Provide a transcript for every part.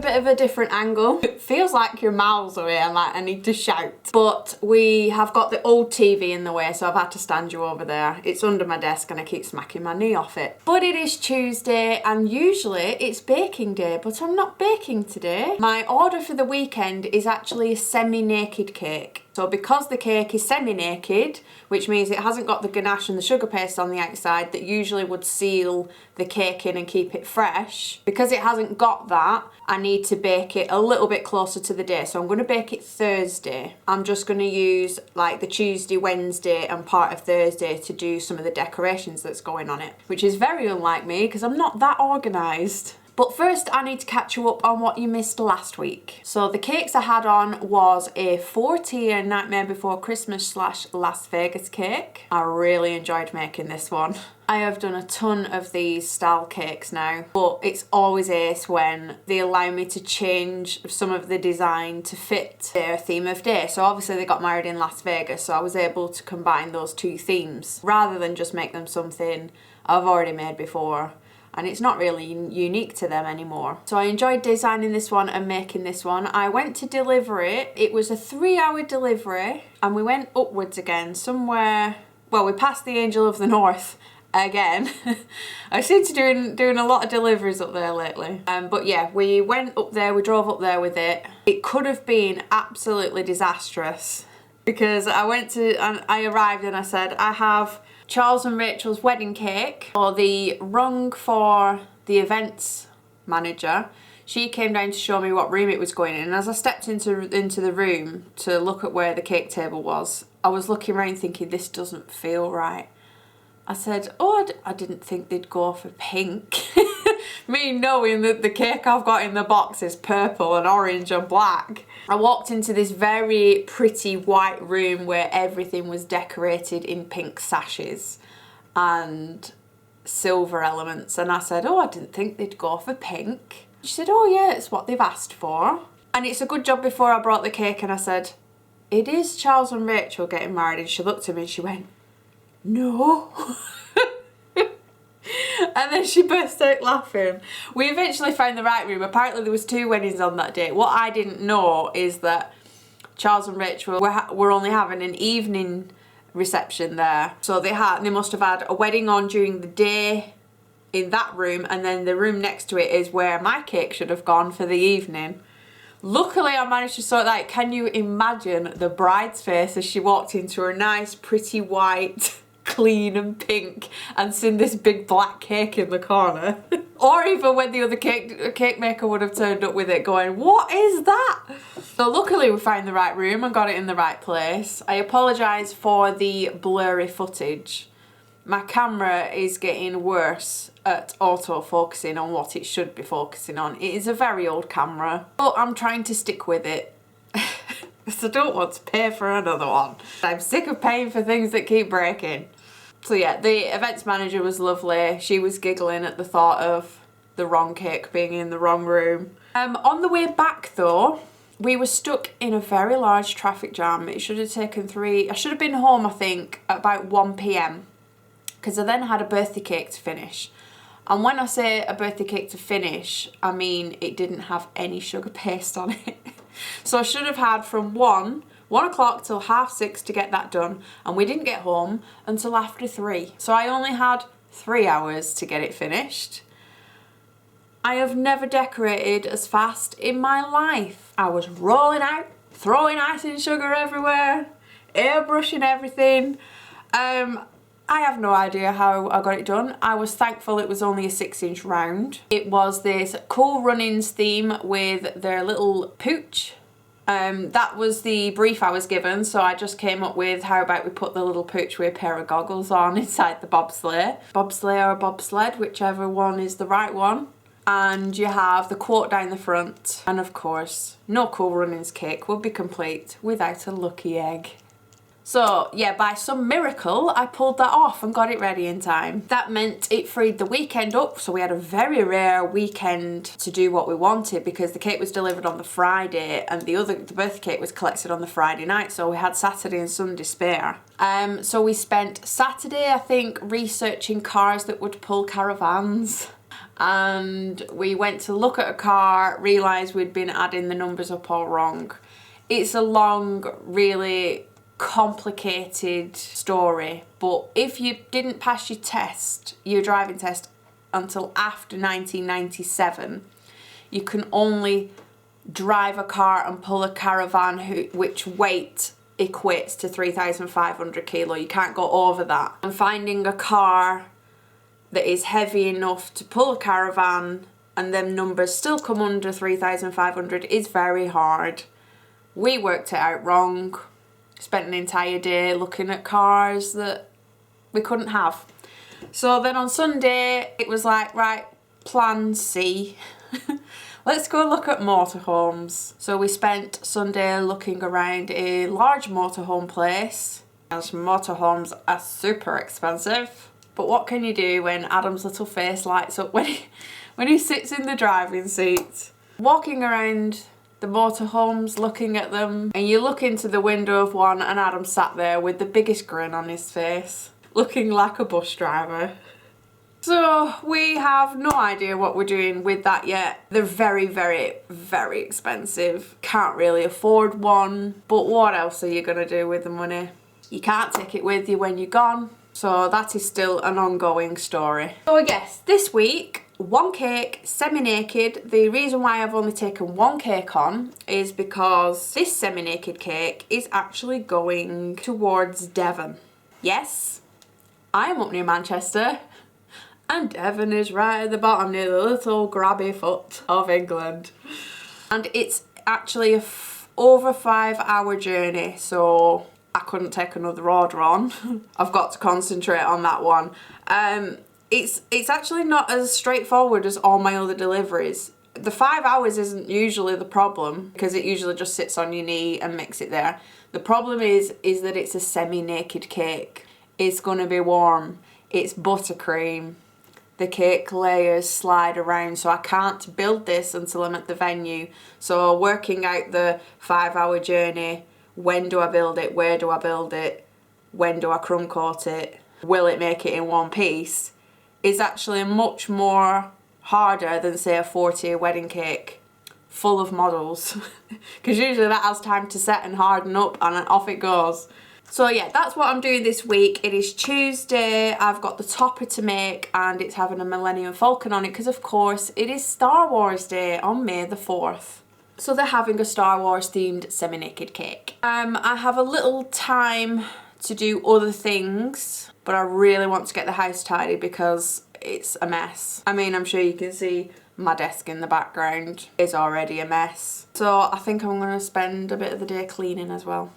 bit of a different angle. It feels like you're miles away and like I need to shout. But we have got the old TV in the way, so I've had to stand you over there. It's under my desk and I keep smacking my knee off it. But it is Tuesday and usually it's baking day, but I'm not baking today. My order for the weekend is actually a semi-naked cake. So because the cake is semi-naked, which means it hasn't got the ganache and the sugar paste on the outside that usually would seal the cake in and keep it fresh, because it hasn't got that, I need to bake it a little bit closer to the day. So I'm going to bake it Thursday. I'm just going to use like the Tuesday, Wednesday and part of Thursday to do some of the decorations that's going on it, which is very unlike me because I'm not that organised. But first I need to catch you up on what you missed last week. So the cakes I had on was a 4-tier Nightmare Before Christmas / Las Vegas cake. I really enjoyed making this one. I have done a ton of these style cakes now, but it's always ace when they allow me to change some of the design to fit their theme of day. So obviously they got married in Las Vegas, so I was able to combine those two themes rather than just make them something I've already made before. And it's not really unique to them anymore. So I enjoyed designing this one and making this one. I went to deliver it. It was a 3-hour delivery and we went upwards again somewhere. Well, we passed the Angel of the North again. I seem to doing a lot of deliveries up there lately. But yeah, we went up there, we drove up there with it. It could have been absolutely disastrous because I arrived and I said, I have Charles and Rachel's wedding cake for the rung for the events manager. She came down to show me what room it was going in, and as I stepped into the room to look at where the cake table was, I was looking around thinking, this doesn't feel right. I said, oh, I didn't think they'd go for pink. Me knowing that the cake I've got in the box is purple and orange and black. I walked into this very pretty white room where everything was decorated in pink sashes and silver elements, and I said, oh, I didn't think they'd go for pink. She said, oh yeah, it's what they've asked for. And it's a good job before I brought the cake and I said, it is Charles and Rachel getting married, and she looked at me and she went, no. And then she burst out laughing. We eventually found the right room. Apparently there was 2 weddings on that day. What I didn't know is that Charles and Rachel were only having an evening reception there. So they must have had a wedding on during the day in that room, and then the room next to it is where my cake should have gone for the evening. Luckily I managed to sort that out. Can you imagine the bride's face as she walked into her nice pretty white clean and pink and seen this big black cake in the corner? Or even when the other cake maker would have turned up with it going, what is that? So luckily we found the right room and got it in the right place. I apologise for the blurry footage. My camera is getting worse at auto-focusing on what it should be focusing on. It is a very old camera, but I'm trying to stick with it. Because I don't want to pay for another one. I'm sick of paying for things that keep breaking. So yeah, the events manager was lovely. She was giggling at the thought of the wrong cake being in the wrong room. On the way back though, we were stuck in a very large traffic jam. It should have taken I should have been home I think at about 1 PM. Because I then had a birthday cake to finish. And when I say a birthday cake to finish, I mean it didn't have any sugar paste on it. So I should have had from 1 o'clock till 6:30 to get that done, and we didn't get home until after 3. So I only had 3 hours to get it finished. I have never decorated as fast in my life. I was rolling out, throwing icing sugar everywhere, airbrushing everything. I have no idea how I got it done. I was thankful it was only a 6-inch round. It was this Cool Runnings theme with their little pooch. That was the brief I was given, so I just came up with how about we put the little pooch with a pair of goggles on inside the bobsleigh. Bobsleigh or bobsled, whichever one is the right one. And you have the quote down the front. And of course, no Cool Runnings cake would be complete without a lucky egg. So yeah, by some miracle, I pulled that off and got it ready in time. That meant it freed the weekend up, so we had a very rare weekend to do what we wanted because the cake was delivered on the Friday and the birthday cake was collected on the Friday night, so we had Saturday and Sunday spare. So we spent Saturday, I think, researching cars that would pull caravans. and we went to look at a car, realised we'd been adding the numbers up all wrong. It's a long, really complicated story, but if you didn't pass your driving test until after 1997, you can only drive a car and pull a caravan which weight equates to 3,500 kilo. You can't go over that. And finding a car that is heavy enough to pull a caravan and them numbers still come under 3,500 is very hard. We worked it out wrong. Spent an entire day looking at cars that we couldn't have. So then on Sunday it was like, right, plan C. Let's go look at motorhomes. So we spent Sunday looking around a large motorhome place. As motorhomes are super expensive. But what can you do when Adam's little face lights up when he sits in the driving seat? Walking around the motorhomes, looking at them, and you look into the window of one and Adam sat there with the biggest grin on his face, looking like a bus driver. So we have no idea what we're doing with that yet. They're very, very, very expensive. Can't really afford one, but what else are you going to do with the money? You can't take it with you when you're gone. So that is still an ongoing story. So I guess this week, one cake, semi-naked. The reason why I've only taken one cake on is because this semi-naked cake is actually going towards Devon. Yes, I am up near Manchester, and Devon is right at the bottom near the little grabby foot of England. And it's actually a over 5-hour journey, so I couldn't take another order on. I've got to concentrate on that one. It's actually not as straightforward as all my other deliveries. The 5 hours isn't usually the problem, because it usually just sits on your knee and makes it there. The problem is that it's a semi-naked cake. It's going to be warm. It's buttercream. The cake layers slide around, so I can't build this until I'm at the venue. So working out the 5-hour journey, when do I build it, where do I build it, when do I crumb coat it, will it make it in one piece, is actually much more harder than, say, a 4-tier wedding cake full of models. Because usually that has time to set and harden up and then off it goes. So yeah, that's what I'm doing this week. It is Tuesday, I've got the topper to make and it's having a Millennium Falcon on it because of course it is Star Wars Day on May the 4th. So they're having a Star Wars themed semi-naked cake. I have a little time to do other things, but I really want to get the house tidy because it's a mess. I mean, I'm sure you can see my desk in the background is already a mess. So I think I'm going to spend a bit of the day cleaning as well.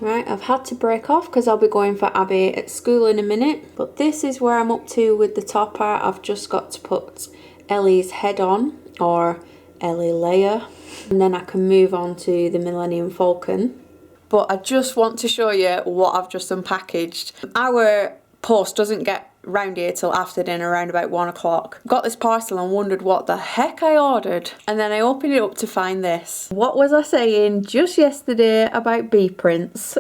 Right, I've had to break off because I'll be going for Abby at school in a minute. But this is where I'm up to with the topper. I've just got to put Ellie's head on, or Ellie Leia. And then I can move on to the Millennium Falcon. But I just want to show you what I've just unpackaged. Our post doesn't get round here till after dinner, around about 1 o'clock. Got this parcel and wondered what the heck I ordered. And then I opened it up to find this. What was I saying just yesterday about bee prints?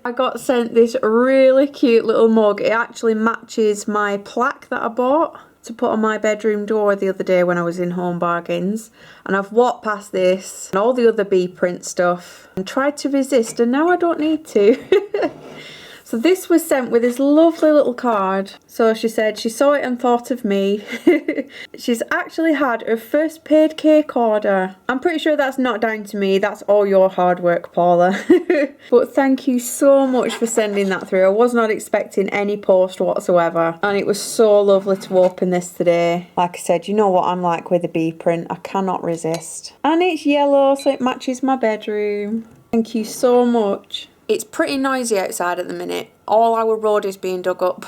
I got sent this really cute little mug. It actually matches my plaque that I bought to put on my bedroom door the other day when I was in Home Bargains, and I've walked past this and all the other bee print stuff and tried to resist, and now I don't need to. So this was sent with this lovely little card. So she said she saw it and thought of me. She's actually had her first paid cake order. I'm pretty sure that's not down to me. That's all your hard work, Paula. But thank you so much for sending that through. I was not expecting any post whatsoever. And it was so lovely to open this today. Like I said, you know what I'm like with a bee print. I cannot resist. And it's yellow, so it matches my bedroom. Thank you so much. It's pretty noisy outside at the minute. All our road is being dug up.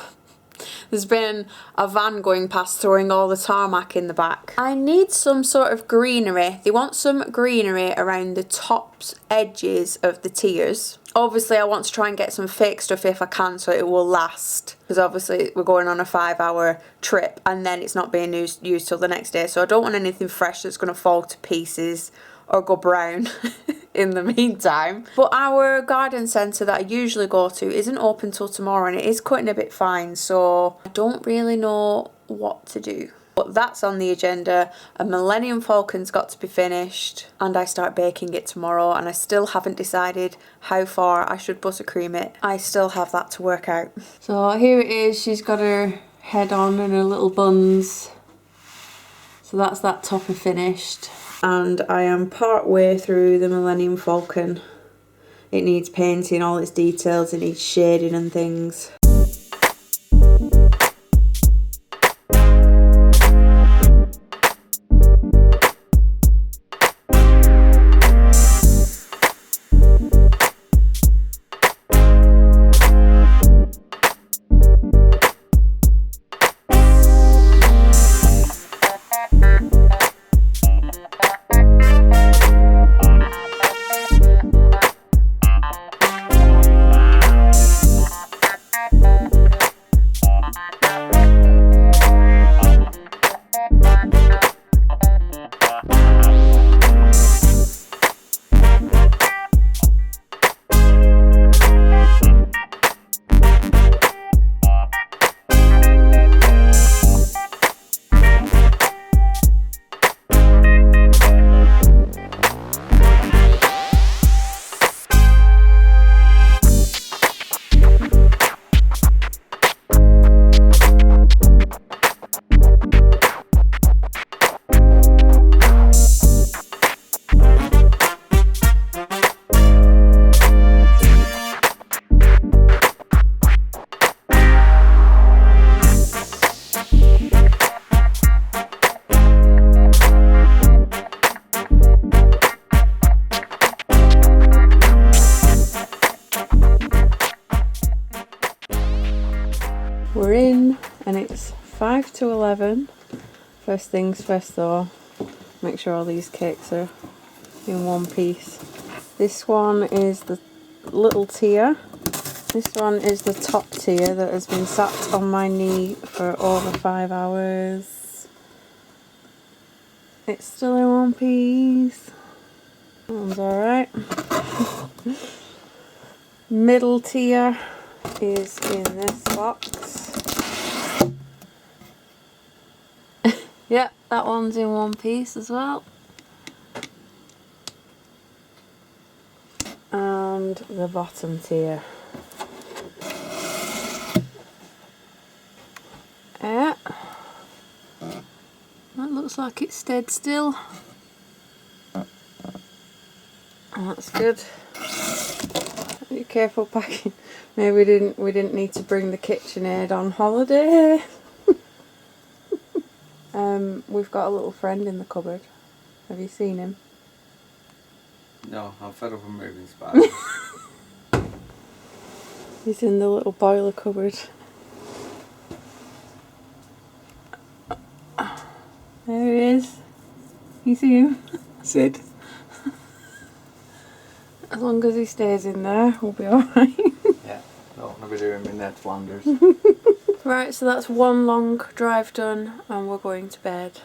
There's been a van going past throwing all the tarmac in the back. I need some sort of greenery. They want some greenery around the tops edges of the tiers. Obviously I want to try and get some fake stuff if I can so it will last. Because obviously we're going on a 5-hour trip and then it's not being used till the next day. So I don't want anything fresh that's going to fall to pieces or go brown in the meantime. But our garden centre that I usually go to isn't open till tomorrow and it is cutting a bit fine, so I don't really know what to do. But that's on the agenda. A Millennium Falcon's got to be finished and I start baking it tomorrow, and I still haven't decided how far I should buttercream it. I still have that to work out. So here it is. She's got her head on and her little buns. So that's that topper finished. And I am part way through the Millennium Falcon. It needs painting, all its details, it needs shading and things. We're in and it's 5 to 11. First things first though, make sure all these cakes are in one piece. This one is the little tier. This one is the top tier that has been sat on my knee for over 5 hours. It's still in one piece. That one's alright. Middle tier is in this box. Yep, that one's in one piece as well. And the bottom tier. Yeah. That looks like it stayed still. That's good. Be careful packing. Maybe we didn't need to bring the KitchenAid on holiday. We've got a little friend in the cupboard. Have you seen him? No, I'm fed up with moving spiders. He's in the little boiler cupboard. There he is. You see him? Sid. As long as he stays in there, we'll be alright. Yeah, don't want to be doing my Ned Flanders. Right, so that's one long drive done and we're going to bed.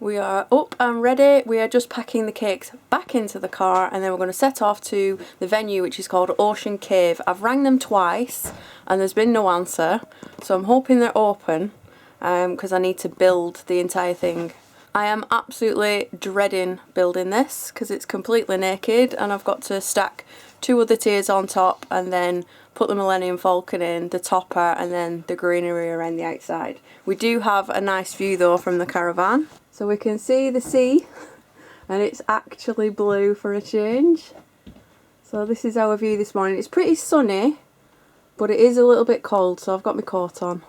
We are up and ready. We are just packing the cakes back into the car and then we're going to set off to the venue, which is called Ocean Cave. I've rang them twice and there's been no answer, so I'm hoping they're open because I need to build the entire thing. I am absolutely dreading building this because it's completely naked and I've got to stack 2 other tiers on top and then put the Millennium Falcon in, the topper, and then the greenery around the outside. We do have a nice view though from the caravan. So we can see the sea and it's actually blue for a change. So this is our view this morning. It's pretty sunny, but it is a little bit cold, so I've got my coat on.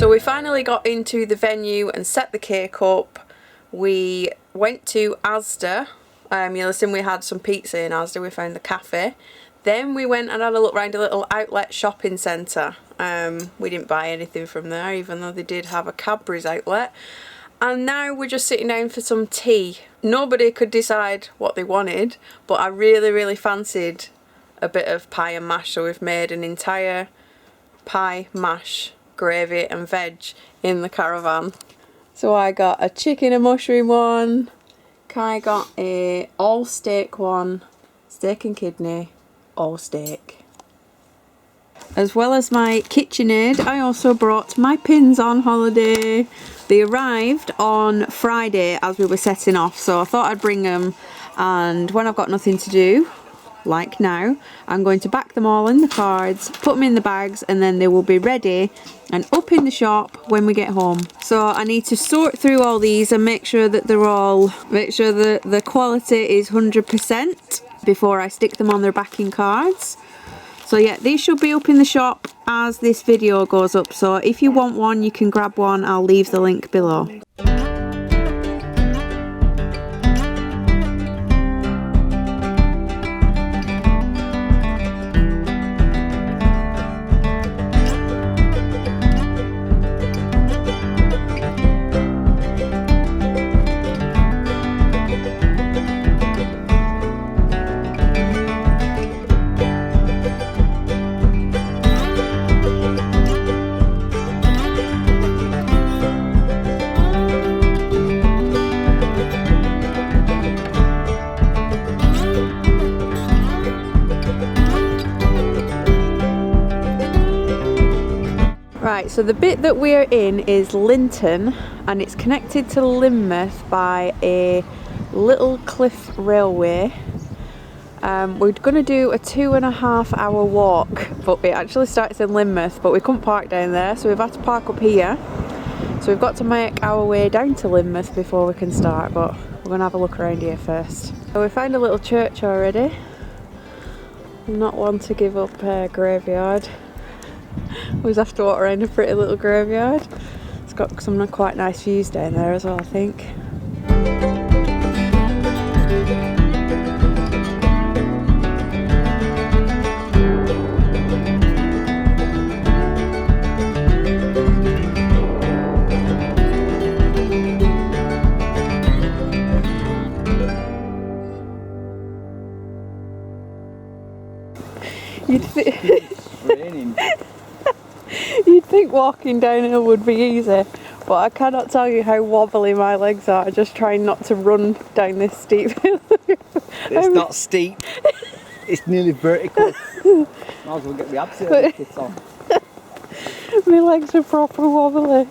We finally got into the venue and set the cake up. We went to Asda. You'll assume we had some pizza in Asda. We found the cafe. Then we went and had a look around a little outlet shopping centre. We didn't buy anything from there, even though they did have a Cadbury's outlet. And now we're just sitting down for some tea. Nobody could decide what they wanted, but I really fancied a bit of pie and mash, so we've made an entire pie, mash, gravy and veg in the caravan. So I got a chicken and mushroom one, Kai got a all steak one, steak and kidney, all steak. As well as my KitchenAid, I also brought my pins on holiday. They arrived on Friday as we were setting off, so I thought I'd bring them, and when I've got nothing to do, like now, I'm going to back them all in the cards, put them in the bags, and then they will be ready and up in the shop when we get home. So I need to sort through all these and make sure that the quality is 100% before I stick them on their backing cards. So yeah, these should be up in the shop as this video goes up, so if you want one you can grab one. I'll leave the link below. Right, so the bit that we're in is Lynton, and it's connected to Lynmouth by a little cliff railway. We're going to do a 2.5 hour walk, but it actually starts in Lynmouth, but we couldn't park down there, so we've had to park up here. So we've got to make our way down to Lynmouth before we can start, but we're going to have a look around here first. So we found a little church already. I'm not one to give up a graveyard. Always have to walk around a pretty little graveyard. It's got some quite nice views down there as well, I think. You'd think walking downhill would be easy, but I cannot tell you how wobbly my legs are just trying not to run down this steep hill. It's not steep, it's nearly vertical. Might as well get the abseil kit on. My legs are proper wobbly.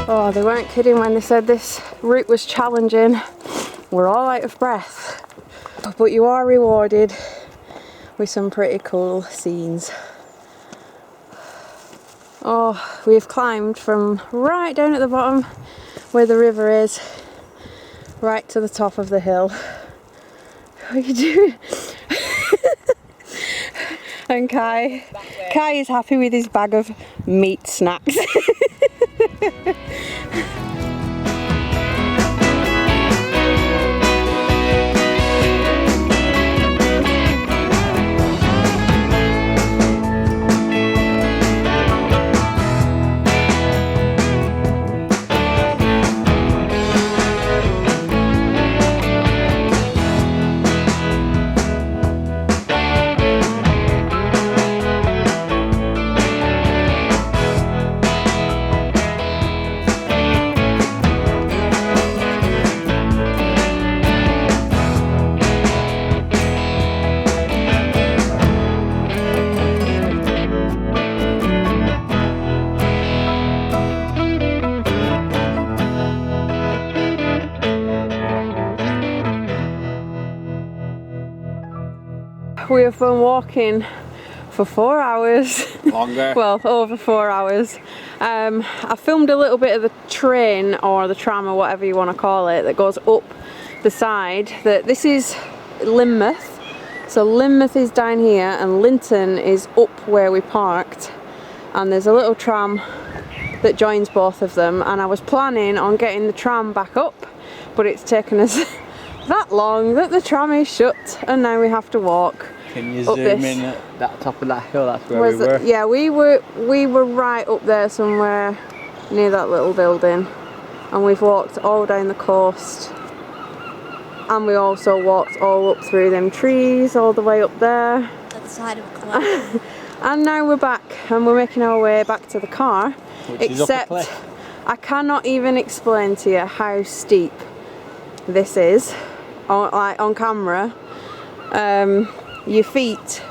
Oh, they weren't kidding when they said this route was challenging. We're all out of breath, but you are rewarded with some pretty cool scenes. Oh, we've climbed from right down at the bottom where the river is, right to the top of the hill. What are you doing? And Kai is happy with his bag of meat snacks. We have been walking for 4 hours. Longer. Well, over 4 hours. I filmed a little bit of the train or the tram or whatever you want to call it that goes up the side. This is Lynmouth. So Lynmouth is down here and Lynton is up where we parked. And there's a little tram that joins both of them, and I was planning on getting the tram back up, but it's taken us that long that the tram is shut and now we have to walk. Can you up zoom this. in at that top of that hill? That's where we were. Yeah, we were right up there somewhere near that little building, and we've walked all down the coast, and we also walked all up through them trees all the way up there. To the side of a cliff. And now we're back and we're making our way back to the car. Which is up a cliff. I cannot even explain to you how steep this is on camera. Your feet,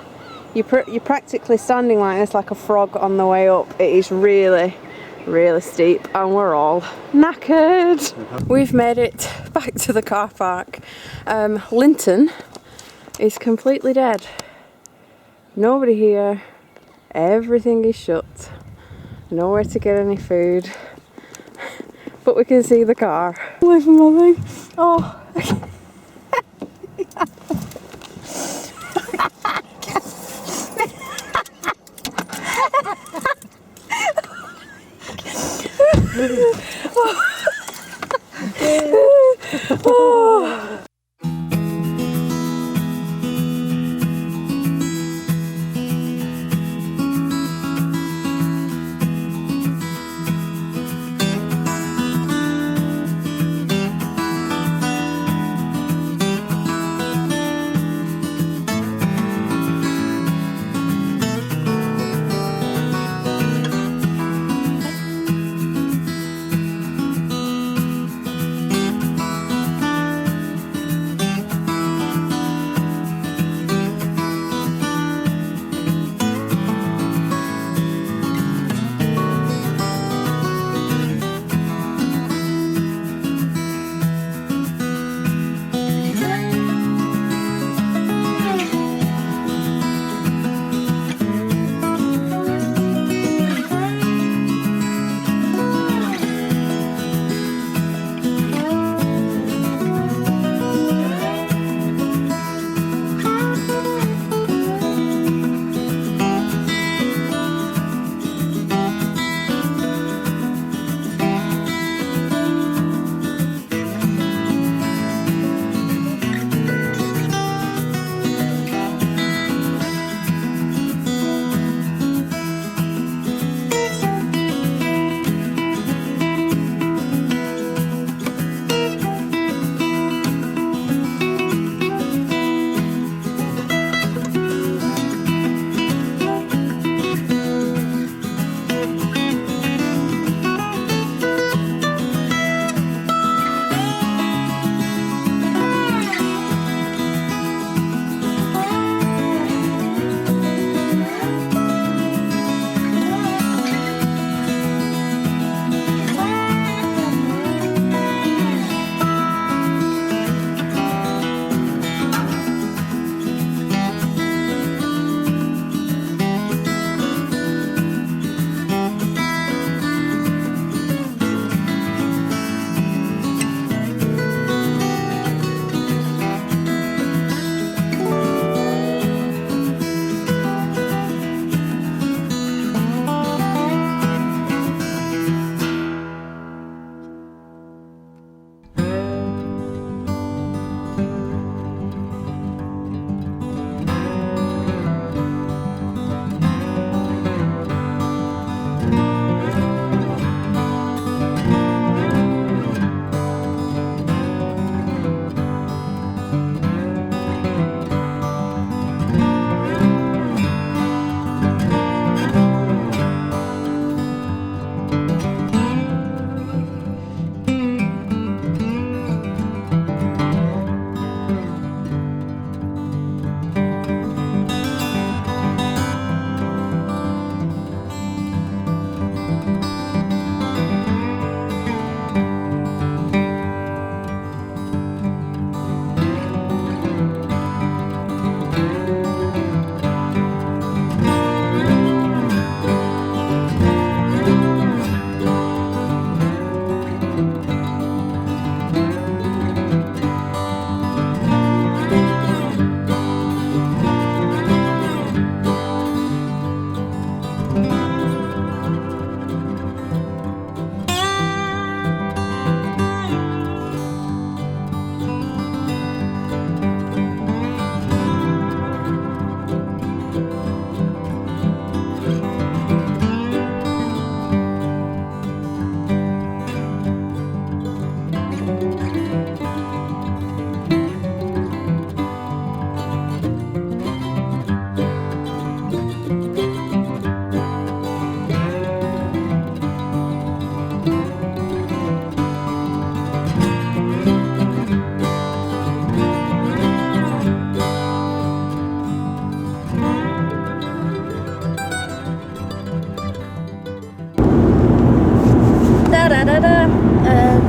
you're practically standing like this, like a frog on the way up. It is really, really steep, and we're all knackered. We've made it back to the car park. Lynton is completely dead. Nobody here. Everything is shut. Nowhere to get any food. But we can see the car. Look at my thing. Oh.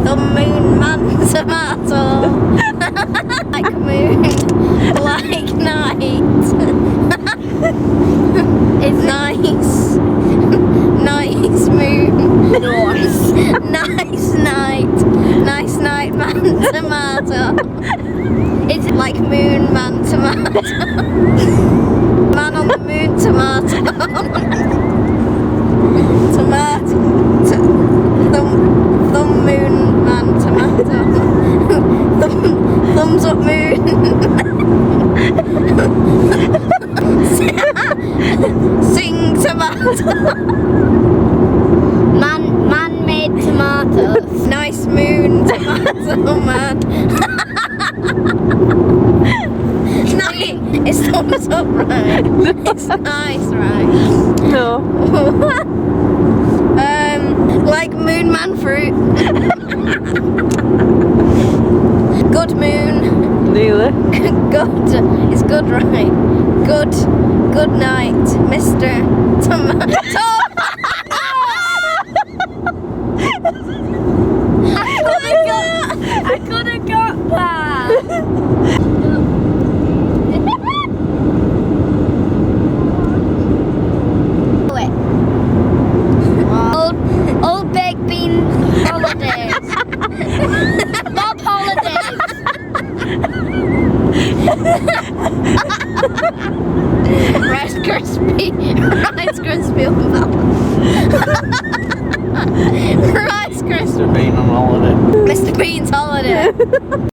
The moon man tomato. Like moon, like night. It's nice. Nice moon. Nice. Nice night. Nice night man tomato. It's like moon man tomato. Man on the moon tomato. Tomato. Thumb moon man tomato. Thumbs up moon. Sing tomato. Man-made tomatoes. Nice moon tomato man. Nice. It's thumbs up, right? It's nice, right? No. Like moon man fruit. Good moon. Nearly. Good. It's good, right? Good night, Mr. Tomato. I could have got that. Old baked bean holidays. Bob holidays. Rice Krispie on Rice Krispie. Mr. Bean on holiday. Mr. Bean's holiday.